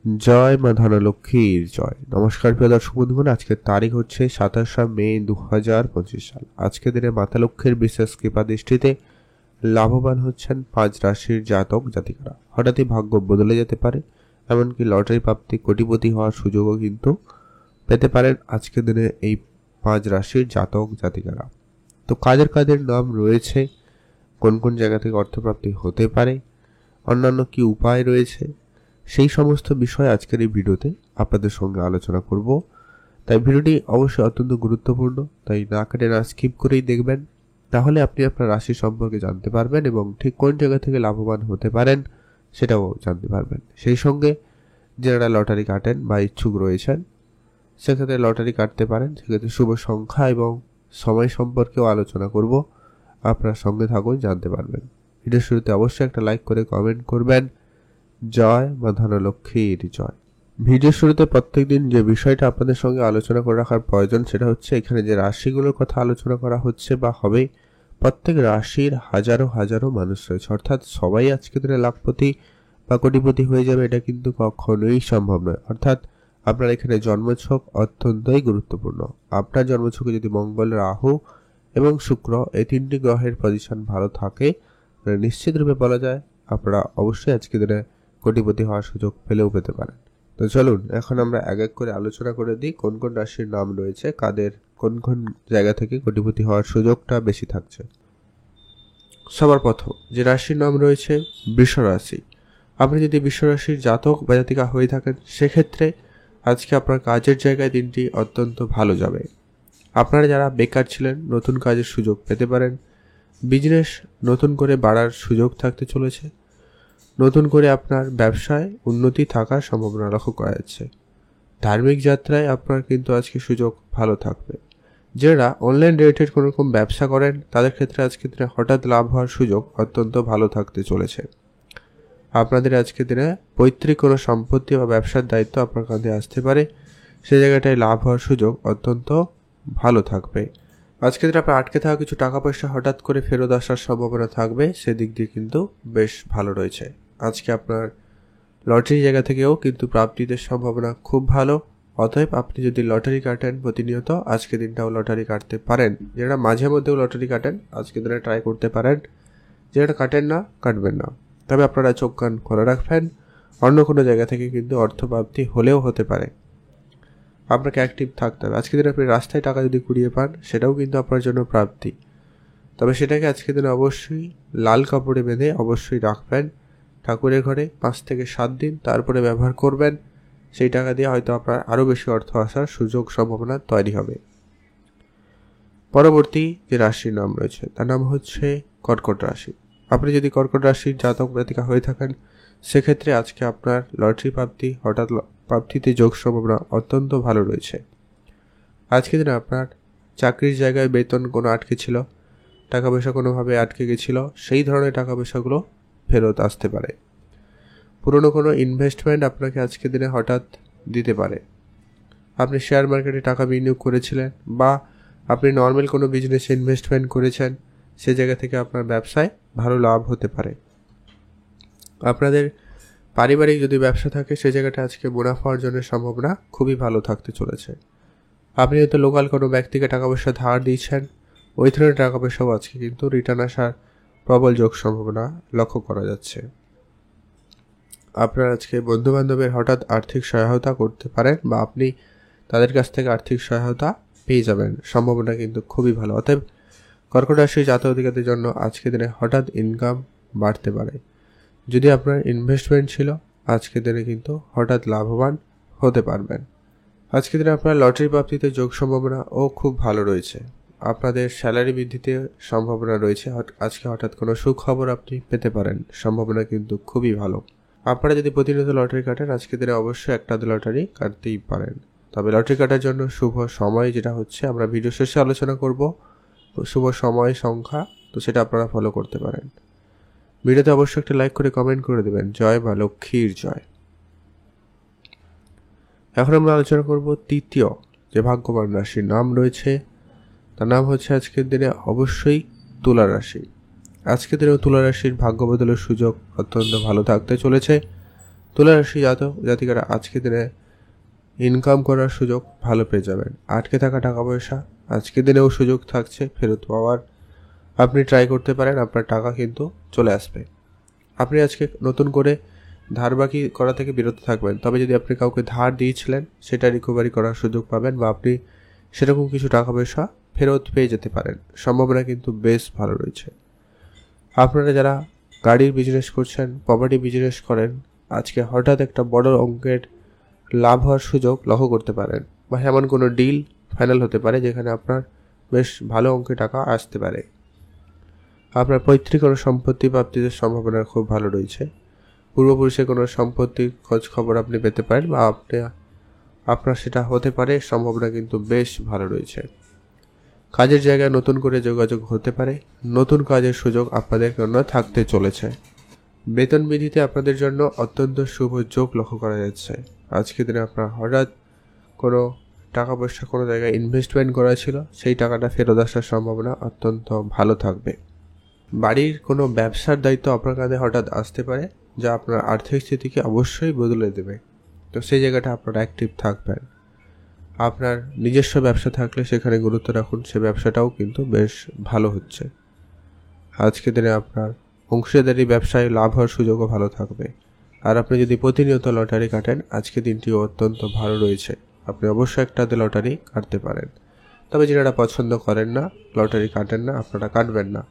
জয় মা ধনলক্ষ্মীর জয়। নমস্কার প্রিয় দর্শক বন্ধুগণ, আজকের তারিখ হচ্ছে 27 মে 2025 সাল। আজকের দিনে মাতা লক্ষ্মীর বিশেষ কৃপা দৃষ্টিতে লাভবান হচ্ছেন 5 রাশির জাতক জাতিকারা। হঠাৎই ভাগ্য বদলে যেতে পারে, এমনকি লটারি প্রাপ্তি, কোটিপতি হওয়ার সুযোগও কিন্তু পেতে পারেন আজকের দিনে এই 5 রাশির জাতক জাতিকারা। তো কাদের নাম রয়েছে, কোন কোন জায়গা থেকে অর্থপ্রাপ্তি হতে পারে, অন্যান্য কি উপায় রয়েছে, সেই সমস্ত বিষয় আজকের এই ভিডিওতে আপনাদের সঙ্গে আলোচনা করব। তাই ভিডিওটি অবশ্যই অত্যন্ত গুরুত্বপূর্ণ, তাই না কেটে না স্কিপ করেই দেখবেন। তাহলে আপনি আপনার রাশি সম্পর্কে জানতে পারবেন এবং ঠিক কোন জায়গা থেকে লাভবান হতে পারেন সেটাও জানতে পারবেন। সেই সঙ্গে যারা লটারি কাটেন বা ইচ্ছুক রয়েছেন সেক্ষেত্রে লটারি কাটতে পারেন, সেক্ষেত্রে শুভ সংখ্যা এবং সময় সম্পর্কেও আলোচনা করব। আপনার সঙ্গে থাকুন, জানতে পারবেন। ভিডিওর শুরুতে অবশ্যই একটা লাইক করে কমেন্ট করবেন। জয় মা ধনলক্ষ্মীর জয়। ভিডিওর শুরুতে প্রত্যেকদিন যে বিষয়টা আপনাদের সঙ্গে আলোচনা করে রাখার প্রয়োজন সেটা হচ্ছে এখানে যে রাশিগুলোর কথা আলোচনা করা হচ্ছে বা হবে, প্রত্যেক রাশির হাজারো হাজারো মানুষ রয়েছে, অর্থাৎ সবাই আজকে দিনে লাখপতি বা কোটিপতি হয়ে যাবে এটা কিন্তু কখনোই সম্ভব নয়। অর্থাৎ আপনার এখানে জন্মছক অত্যন্তই গুরুত্বপূর্ণ। আপনার জন্মছকে যদি মঙ্গল, রাহু এবং শুক্র এই তিনটি গ্রহের পজিশন ভালো থাকে, নিশ্চিত রূপে বলা যায় আপনারা অবশ্যই আজকে দিনে কোটিপতি হওয়ার সুযোগ পেলেও পেতে পারেন। তো চলুন এখন আমরা এক এক করে আলোচনা করে দিই কোন কোন রাশির নাম রয়েছে, কাদের কোন কোন জায়গা থেকে কোটিপতি হওয়ার সুযোগটা বেশি থাকছে। সবার প্রথম যে রাশির নাম রয়েছে বৃষ রাশি। আপনি যদি বৃষ রাশির জাতক বা জাতিকা হয়ে থাকেন সেক্ষেত্রে আজকে আপনার কাজের জায়গায় দিনটি অত্যন্ত ভালো যাবে। আপনারা যারা বেকার ছিলেন নতুন কাজের সুযোগ পেতে পারেন। বিজনেস নতুন করে বাড়ার সুযোগ থাকতে চলেছে। নতুন করে আপনার ব্যবসায় উন্নতি থাকার সম্ভাবনা লক্ষ্য করা যাচ্ছে। ধার্মিক যাত্রায় আপনার কিন্তু আজকে সুযোগ ভালো থাকবে। যারা অনলাইন রিলেটেড কোনো রকম ব্যবসা করেন তাদের ক্ষেত্রে আজকে দিনে হঠাৎ লাভ হওয়ার সুযোগ অত্যন্ত ভালো থাকতে চলেছে। আপনাদের আজকে দিনে পৈতৃক কোনো সম্পত্তি বা ব্যবসার দায়িত্ব আপনার কাঁধে আসতে পারে, সেই জায়গাটায় লাভ হওয়ার সুযোগ অত্যন্ত ভালো থাকবে। আজকে দিনে আপনার আটকে থাকা কিছু টাকা পয়সা হঠাৎ করে ফেরত আসার সম্ভাবনা থাকবে, সেদিক দিয়ে কিন্তু বেশ ভালো রয়েছে। আজকে আপনার লটারি জায়গা থেকেও কিন্তু প্রাপ্তিদের সম্ভাবনা খুব ভালো। অতএব আপনি যদি লটারি কাটেন প্রতিনিয়ত, আজকে দিনটাও লটারি কাটতে পারেন। যারা মাঝে মধ্যেও লটারি কাটেন আজকে দিনে ট্রাই করতে পারেন। যারা কাটেন না, কাটবেন না। তবে আপনারা চোখ কান খোলা রাখবেন, অন্য কোনো জায়গা থেকে কিন্তু অর্থপ্রাপ্তি হলেও হতে পারে। আপনাকে অ্যাক্টিভ থাকতে হবে। আজকে দিনে আপনি রাস্তায় টাকা যদি কুড়িয়ে পান সেটাও কিন্তু আপনার জন্য প্রাপ্তি। তবে সেটাকে আজকে দিনে অবশ্যই লাল কাপড়ে বেঁধে অবশ্যই রাখবেন ঠাকুরের ঘরে 5 থেকে 7 দিন, তারপরে ব্যবহার করবেন। সেই টাকা দিয়ে হয়তো আপনার আরও বেশি অর্থ আসার সুযোগ সম্ভাবনা তৈরি হবে। পরবর্তী যে রাশির নাম রয়েছে তার নাম হচ্ছে কর্কট রাশি। আপনি যদি কর্কট রাশির জাতক জাতিকা হয়ে থাকেন সেক্ষেত্রে আজকে আপনার লটারি প্রাপ্তি, হঠাৎ প্রাপ্তিতে যোগ সম্ভাবনা অত্যন্ত ভালো রয়েছে। আজকে দিনে আপনার চাকরির জায়গায় বেতন কোনো আটকে ছিল, টাকা পয়সা কোনোভাবে আটকে গেছিল, সেই ধরনের টাকা পয়সাগুলো ফেরত আসতে পারে। পুরনো কোনো ইনভেস্টমেন্ট আপনাকে আজকে দিনে হঠাৎ দিতে পারে। আপনি শেয়ার মার্কেটে টাকা বিনিয়োগ করেছিলেন বা আপনি নর্মাল কোনো বিজনেসে ইনভেস্টমেন্ট করেছেন, সে জায়গা থেকে আপনার ব্যবসায় ভালো লাভ হতে পারে। আপনাদের পারিবারিক যদি ব্যবসা থাকে সে জায়গাটা আজকে মুনাফা অর্জনের সম্ভাবনা খুবই ভালো থাকতে চলেছে। আপনি হয়তো লোকাল কোনো ব্যক্তিকে টাকা পয়সা ধার দিয়েছেন, ওই ধরনের টাকা পয়সাও আজকে কিন্তু রিটার্ন আসার প্রবল যোগ সম্ভাবনা লক্ষ্য করা যাচ্ছে। আপনার আজকে বন্ধুবান্ধবের হঠাৎ আর্থিক সহায়তা করতে পারেন বা আপনি তাদের কাছ থেকে আর্থিক সহায়তা পেয়ে যাবেন, সম্ভাবনা কিন্তু খুবই ভালো। অতএব কর্কট রাশির জাতক জাতিকাদের জন্য আজকে দিনে হঠাৎ ইনকাম বাড়তে পারে। যদি আপনার ইনভেস্টমেন্ট ছিল আজকে দিনে কিন্তু হঠাৎ লাভবান হতে পারবেন। আজকে দিনে আপনার লটারি প্রাপ্তিতে যোগ সম্ভাবনা ও খুব ভালো রয়েছে। আপনাদের স্যালারি বৃদ্ধিতে সম্ভাবনা রয়েছে। আজকে হঠাৎ কোনো সুখবর আপনি পেতে পারেন, সম্ভাবনা কিন্তু খুবই ভালো। আপনারা যদি প্রতিনিয়ত লটারি কাটেন আজকে দিনে অবশ্যই একটা লটারি কাটতেই পারেন। তবে লটারি কাটার জন্য শুভ সময় যেটা হচ্ছে আমরা ভিডিও শেষে আলোচনা করব, শুভ সময় সংখ্যা, তো সেটা আপনারা ফলো করতে পারেন। ভিডিওতে অবশ্যই একটা লাইক করে কমেন্ট করে দেবেন। জয় মা লক্ষ্মীর জয়। এখন আমরা আলোচনা করব তৃতীয় যে ভাগ্যবান রাশির নাম রয়েছে তার নাম হচ্ছে আজকের দিনে অবশ্যই তুলা রাশি। আজকের দিনেও তুলা রাশির ভাগ্য বদলের সুযোগ অত্যন্ত ভালো থাকতে চলেছে। তুলা রাশি জাতক জাতিকারা আজকের দিনে ইনকাম করার সুযোগ ভালো পেয়ে যাবেন। আটকে থাকা টাকা পয়সা আজকের দিনেও সুযোগ থাকছে ফেরত পাওয়ার। আপনি ট্রাই করতে পারেন, আপনার টাকা কিন্তু চলে আসবে। আপনি আজকে নতুন করে ধার বাকি করা থেকে বিরত থাকবেন। তবে যদি আপনি কাউকে ধার দিয়েছিলেন সেটা রিকভারি করার সুযোগ পাবেন, বা আপনি সেরকম কিছু টাকা পয়সা ফেরত পেয়ে যেতে পারেন। সম্ভাবনা কিন্তু বেশ ভালো রয়েছে। আপনারা যারা গাড়ির বিজনেস করছেন, প্রপার্টি বিজনেস করেন, আজকে হঠাৎ একটা বড় অঙ্কের লাভ হওয়ার সুযোগ লক্ষ্য করতে পারেন, বা এমন কোনো ডিল ফাইনাল হতে পারে যেখানে আপনার বেশ ভালো অঙ্কের টাকা আসতে পারে। আপনার পৈতৃক কোনো সম্পত্তি প্রাপ্তির সম্ভাবনা খুব ভালো রয়েছে। পূর্বপুরুষের কোনো সম্পত্তির খোঁজ খবর আপনি পেতে পারেন, বা আপনার সেটা হতে পারে, সম্ভাবনা কিন্তু বেশ ভালো রয়েছে। কাজের জায়গায় নতুন করে যোগাযোগ হতে পারে, নতুন কাজের সুযোগ আপনাদের জন্য থাকতে চলেছে। বেতন বৃদ্ধিতে আপনাদের জন্য অত্যন্ত শুভ যোগ লক্ষ্য করা যাচ্ছে। আজকের দিনে আপনার হঠাৎ কোনো টাকা পয়সা কোনো জায়গায় ইনভেস্টমেন্ট করা ছিল, সেই টাকাটা ফেরত আসার সম্ভাবনা অত্যন্ত ভালো থাকবে। বাড়ির কোনো ব্যবসার দায়িত্ব আপনার কাঁধে হঠাৎ আসতে পারে, যা আপনার আর্থিক স্থিতিকে অবশ্যই বদলে দেবে। তো সেই জায়গাটা আপনারা অ্যাক্টিভ থাকবেন। আপনার নিজস্ব ব্যবসা থাকলে সেখানে গুরুত্ব রাখুন, সে ব্যবসাটাও কিন্তু বেশ ভালো হচ্ছে। আজকের দিনে আপনার অংশীদারি ব্যবসায় লাভ হওয়ার সুযোগও ভালো থাকবে। আর আপনি যদি প্রতিনিয়ত লটারি কাটেন, আজকে দিনটিও অত্যন্ত ভালো রয়েছে। আপনি অবশ্যই একটাতে লটারি কাটতে পারেন। তবে যারা পছন্দ করেন না, লটারি কাটেন না, আপনারা কাটবেন না।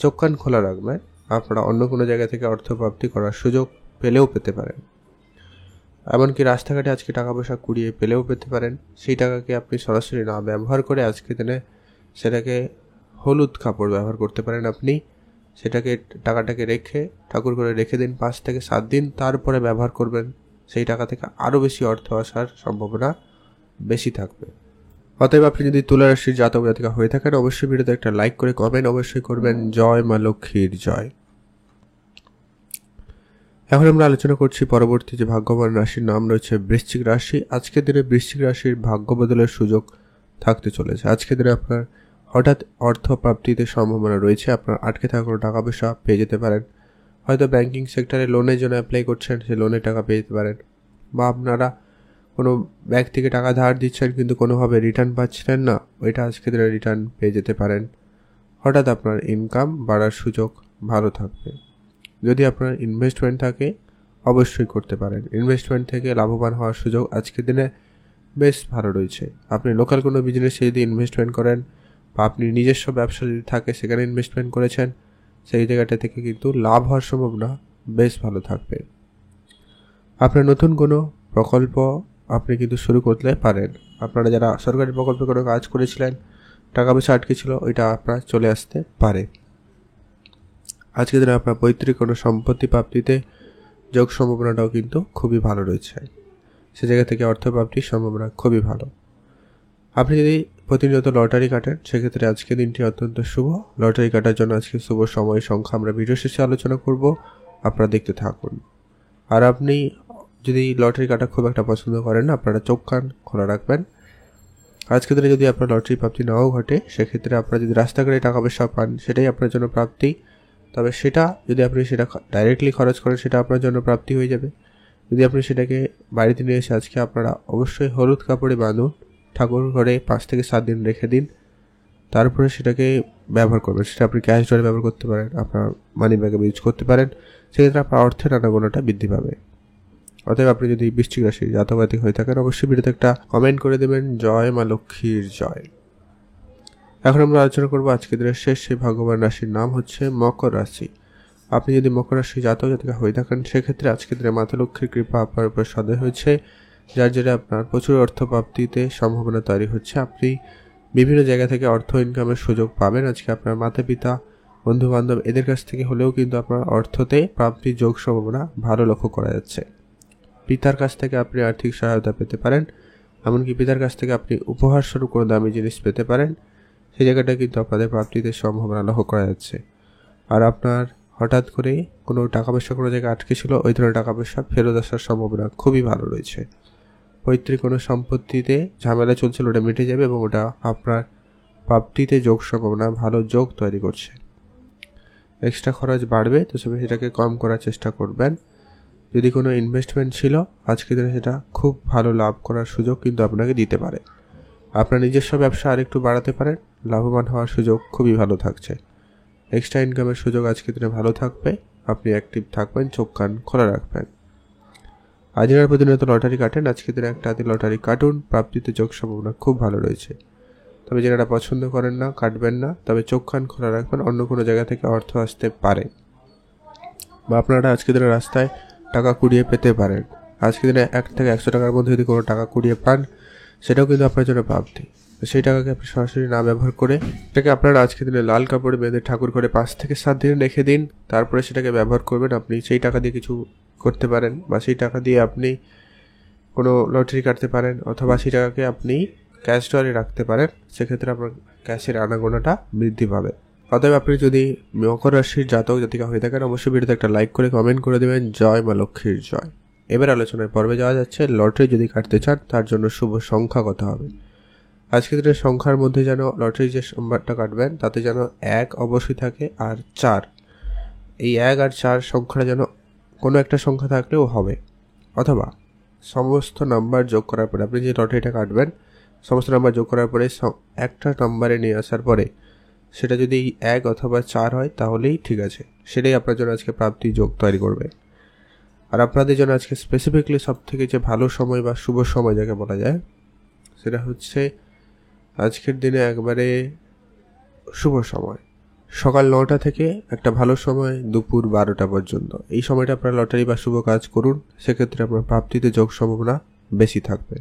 চোখ কান খোলা রাখবেন, আপনারা অন্য কোনো জায়গা থেকে অর্থ প্রাপ্তি করার সুযোগ পেলেও পেতে পারেন। এমনকি রাস্তাঘাটে আজকে টাকা পয়সা কুড়িয়ে পেলেও পেতে পারেন। সেই টাকাকে আপনি সরাসরি না ব্যবহার করে আজকে দিনে সেটাকে হলুদ কাপড় ব্যবহার করতে পারেন। আপনি সেটাকে টাকাটাকে রেখে ঠাকুর করে রেখে দিন 5 থেকে 7 দিন, তারপরে ব্যবহার করবেন। সেই টাকা থেকে আরও বেশি অর্থ আসার সম্ভাবনা বেশি থাকবে। অতএব আপনি যদি তুলা রাশির জাতক জাতিকা হয়ে থাকেন, অবশ্যই ভিডিওতে একটা লাইক করে কমেন্ট অবশ্যই করবেন। জয় মা লক্ষ্মীর জয়। এখন আমরা আলোচনা করছি পরবর্তী যে ভাগ্যবান রাশির নাম রয়েছে বৃশ্চিক রাশি। আজকের দিনে বৃশ্চিক রাশির ভাগ্য বদলের সুযোগ থাকতে চলেছে। আজকের দিনে আপনার হঠাৎ অর্থ প্রাপ্তিতে সম্ভাবনা রয়েছে। আপনার আটকে থাকা কোনো টাকা পয়সা পেয়ে যেতে পারেন। হয়তো ব্যাংকিং সেক্টরে লোনের জন্য অ্যাপ্লাই করছেন, সেই লোনের টাকা পেয়ে যেতে পারেন। বা আপনারা কোনো ব্যাংক থেকে টাকা ধার দিচ্ছেন কিন্তু কোনোভাবে রিটার্ন পাচ্ছিলেন না, ওইটা আজকের দিনে রিটার্ন পেয়ে যেতে পারেন। হঠাৎ আপনার ইনকাম বাড়ার সুযোগ ভালো থাকবে। যদি আপনার ইনভেস্টমেন্ট থাকে অবশ্যই করতে পারেন। ইনভেস্টমেন্ট থেকে লাভবান হওয়ার সুযোগ আজকের দিনে বেশ ভালো রয়েছে। আপনি লোকাল কোনো বিজনেসে যদি ইনভেস্টমেন্ট করেন, বা আপনি নিজস্ব ব্যবসা যদি থাকে সেখানে ইনভেস্টমেন্ট করেছেন, সেই জায়গাটা থেকে কিন্তু লাভ হওয়ার সম্ভাবনা বেশ ভালো থাকবে। আপনার নতুন কোনো প্রকল্প আপনি কিন্তু শুরু করতে পারেন। আপনারা যারা সরকারি প্রকল্পে কোনো কাজ করেছিলেন, টাকা পয়সা আটকে ছিল, ওইটা আপনার চলে আসতে পারে। আজকের দিনে আপনার পৈতৃক কোনো সম্পত্তি প্রাপ্তিতে যোগ সম্ভাবনাটাও কিন্তু খুবই ভালো রয়েছে। সে জায়গা থেকে অর্থ প্রাপ্তির সম্ভাবনা খুবই ভালো। আপনি যদি প্রতিনিয়ত লটারি কাটেন, সেক্ষেত্রে আজকের দিনটি অত্যন্ত শুভ। লটারি কাটার জন্য আজকে শুভ সময় সংখ্যা আমরা ভিডিও শেষে আলোচনা করব, আপনারা দেখতে থাকুন। আর আপনি যদি লটারি কাটা খুব একটা পছন্দ করেন না, আপনারা চোখ কান খোলা রাখবেন। আজকের দিনে যদি আপনার লটারি প্রাপ্তি নাও ঘটে, সেক্ষেত্রে আপনারা যদি রাস্তাঘাটে টাকা পয়সা পান, সেটাই আপনার জন্য প্রাপ্তি। তবে সেটা যদি আপনি সেটা ডাইরেক্টলি খরচ করেন, সেটা আপনার জন্য প্রাপ্তি হয়ে যাবে। যদি আপনি সেটাকে বাড়িতে নিয়ে এসে আজকে আপনারা অবশ্যই হলুদ কাপড়ে বাঁধুন, ঠাকুর ঘরে 5 থেকে 7 দিন রেখে দিন, তারপরে সেটাকে ব্যবহার করবেন। সেটা আপনি ক্যাশ ড্রয়ে ব্যবহার করতে পারেন, আপনার মানি ব্যাগে ইউজ করতে পারেন। সেক্ষেত্রে আপনার অর্থের আনাগোনাটা বৃদ্ধি পাবে। অতএব আপনি যদি বৃশ্চিক রাশি জাতক জাতিক হয়ে থাকেন, অবশ্যই ভিডিওতে একটা কমেন্ট করে দেবেন। জয় মা লক্ষ্মীর জয়। এখন আমরা আলোচনা করবো আজকের দিনের শেষ সেই ভাগ্যবান রাশির নাম হচ্ছে মকর রাশি। আপনি যদি মকর রাশি জাতক জাতিকা হয়ে থাকেন, সেক্ষেত্রে আজকের দিনে মাতা লক্ষ্মীর কৃপা আপনার উপর সদয় হয়েছে, যার জন্য আপনার প্রচুর অর্থ প্রাপ্তিতে সম্ভাবনা তৈরি হচ্ছে। আপনি বিভিন্ন জায়গা থেকে অর্থ ইনকামের সুযোগ পাবেন। আজকে আপনার মাতা পিতা, বন্ধু বান্ধব এদের কাছ থেকে হলেও কিন্তু আপনার অর্থতে প্রাপ্তির যোগ সম্ভাবনা ভালো লক্ষ্য করা যাচ্ছে। পিতার কাছ থেকে আপনি আর্থিক সহায়তা পেতে পারেন, এমনকি পিতার কাছ থেকে আপনি উপহার স্বরূপ কোনো দামি জিনিস পেতে পারেন। সেই জায়গাটা কিন্তু আপনাদের প্রাপ্তিতে সম্ভাবনা লক্ষ্য করা যাচ্ছে। আর আপনার হঠাৎ করে কোনো টাকা পয়সা কোনো জায়গায় আটকে ছিল, ওই ধরনের টাকা পয়সা ফেরত আসার সম্ভাবনা খুবই ভালো রয়েছে। পৈতৃক কোনো সম্পত্তিতে ঝামেলা চলছিল, ওটা মিটে যাবে এবং ওটা আপনার প্রাপ্তিতে যোগ সম্ভাবনা ভালো যোগ তৈরি করছে। এক্সট্রা খরচ বাড়বে, তো সেটাকে কম করার চেষ্টা করবেন। যদি কোনো ইনভেস্টমেন্ট ছিল আজকের দিনে সেটা খুব ভালো লাভ করার সুযোগ কিন্তু আপনাকে দিতে পারে। আপনার নিজস্ব ব্যবসা আরেকটু বাড়াতে পারেন, লাভবান হওয়ার সুযোগ খুবই ভালো থাকছে। এক্সট্রা ইনকামের সুযোগ আজকের দিনে ভালো থাকবে, আপনি অ্যাক্টিভ থাকবেন, চোখ কান খোলা রাখবেন। আজ যারা প্রতিনিয়ত লটারি কাটেন আজকের দিনে একটা হাতে লটারি কাটুন, প্রাপ্তিতে যোগ সম্ভাবনা খুব ভালো রয়েছে। তবে যারা পছন্দ করেন না কাটবেন না, তবে চোখ কান খোলা রাখবেন, অন্য কোনো জায়গা থেকে অর্থ আসতে পারে বা আপনারা আজকের দিনে রাস্তায় টাকা কুড়িয়ে পেতে পারেন। আজকের দিনে 1 থেকে 100 টাকার মধ্যে যদি কোনো টাকা কুড়িয়ে পান সেটাও কিন্তু আপনার জন্য প্রাপ্তি। সেই টাকাকে আপনি সরাসরি না ব্যবহার করে সেটাকে আপনারা আজকের দিনে লাল কাপড়ে বেঁধে ঠাকুর করে 5 থেকে 7 দিন রেখে দিন, তারপরে সেটাকে ব্যবহার করবেন। আপনি সেই টাকা দিয়ে কিছু করতে পারেন বা সেই টাকা দিয়ে আপনি কোনো লটারি কাটতে পারেন, অথবা সেই টাকাকে আপনি ক্যাশ ড্রয়ে রাখতে পারেন, সেক্ষেত্রে আপনার ক্যাশের আনাগোনাটা বৃদ্ধি পাবে। অতএব আপনি যদি মকর রাশির জাতক জাতিকা হয়ে থাকেন অবশ্যই ভিডিওতে একটা লাইক করে কমেন্ট করে দেবেন জয় মা লক্ষ্মীর জয়। এবার আলোচনায় পর্বে যাওয়া যাচ্ছে। লটারি যদি কাটতে চান তার জন্য শুভ সংখ্যা কত হবে। আজকের দিনের সংখ্যার মধ্যে যেন লটারি যে নাম্বারটা কাটবেন তাতে যেন 1 অবশ্যই থাকে আর 4, এই 1 আর 4 সংখ্যাটা যেন কোনো একটা সংখ্যা থাকলেও হবে, অথবা সমস্ত নাম্বার যোগ করার পরে আপনি যে লটারিটা কাটবেন সমস্ত নাম্বার যোগ করার পরে একটা নাম্বারে নিয়ে আসার পরে সেটা যদি 1 অথবা 4 হয় তাহলেই ঠিক আছে, সেটাই আপনার জন্য আজকে প্রাপ্তি যোগ তৈরি করবে। আর আপনাদের জন্য আজকে স্পেসিফিকলি সবথেকে যে ভালো সময় বা শুভ সময় যাকে বলা যায় সেটা হচ্ছে আজকের দিনে একবারে শুভ সময় সকাল 9টা থেকে একটা ভালো সময় দুপুর 12টা পর্যন্ত। এই সময়টা আপনারা লটারি বা শুভ কাজ করুন, সেক্ষেত্রে আপনার প্রাপ্তিতে যোগ সম্ভাবনা বেশি থাকবে।